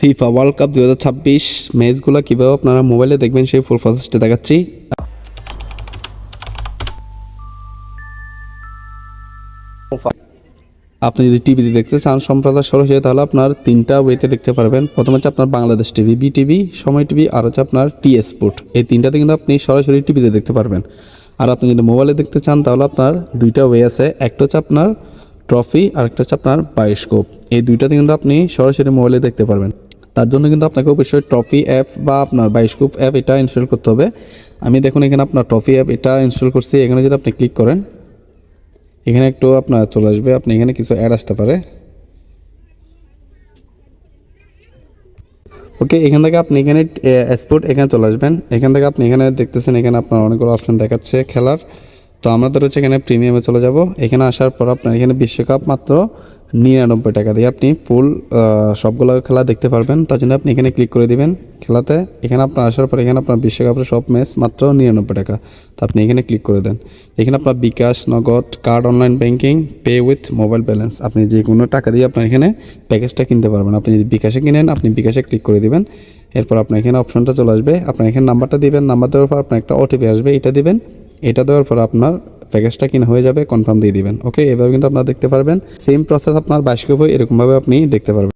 FIFA world cup 2026 ম্যাচগুলো কীভাবে আপনারা মোবাইলে দেখবেন সেই ফুল প্রসেসটা দেখাচ্ছি। আপনি যদি টিভিতে দেখতে চান সম্প্রচার সরাসরি, তাহলে আপনার তিনটা ওয়েতে দেখতে পারবেন। প্রথম হচ্ছে আপনার বাংলাদেশ টিভি, বিটিভি, সময় টিভি, আর হচ্ছে আপনার টিএস স্পোর্ট। এই তিনটাতে কিন্তু আপনি সরাসরি টিভিতে দেখতে পারবেন। আর আপনি যদি মোবাইলে দেখতে চান তাহলে আপনার দুইটা ওয়ে আছে, একটা হচ্ছে আপনার ট্রফি আর একটা হচ্ছে আপনার বায়োস্কোপ। এই দুইটাতে কিন্তু আপনি সরাসরি মোবাইলে দেখতে পারবেন। তার জন্য কিন্তু আপনাকে অবশ্যই ট্রফি অ্যাপ বা আপনার বায়োস্কোপ অ্যাপ এটা ইনস্টল করতে হবে। আমি দেখুন এখানে আপনার ট্রফি অ্যাপ এটা ইনস্টল করছি। এখানে যদি আপনি ক্লিক করেন, এখানে একটু আপনার চলে আসবে, আপনি এখানে কিছু অ্যাড আসতে পারে। ওকে, এখান থেকে আপনি এখানে স্পোর্ট এখানে চলে আসবেন। এখান থেকে আপনি এখানে দেখতেছেন এখানে আপনার অনেকগুলো অপশন দেখাচ্ছে খেলার। তো আমাদের হচ্ছে এখানে প্রিমিয়ামে চলে যাব। এখানে আসার পর আপনার এখানে বিশ্বকাপ মাত্র 99 টাকা দিয়ে আপনি ফুল সবগুলো খেলা দেখতে পারবেন। তার জন্য আপনি এখানে ক্লিক করে দিবেন খেলাতে। এখানে আপনার আসার পর এখানে আপনার বিশ্বকাপের সব ম্যাচ মাত্র 99 টাকা। তো আপনি এখানে ক্লিক করে দেন। এখানে আপনার বিকাশ, নগদ, card, online banking, pay with mobile balance, আপনি যে কোনো টাকা দিয়ে আপনার এখানে প্যাকেজটা কিনতে পারবেন। আপনি যদি বিকাশে কিনেন আপনি বিকাশে ক্লিক করে দিবেন। এরপর আপনার এখানে অপশনটা চলে আসবে, আপনার এখানে নাম্বারটা দিবেন। নাম্বার দেওয়ার পর আপনার একটা ওটিপি আসবে, এটা দিবেন। এটা দেওয়ার পর আপনার প্যাকেজটা কিনা হয়ে যাবে, কনফার্ম দিয়ে দিবেন। ওকে, এভাবে কিন্তু আপনারা দেখতে পারবেন। সেম প্রসেস আপনার বায়োস্কোপে এরকমভাবে আপনি দেখতে পারবেন।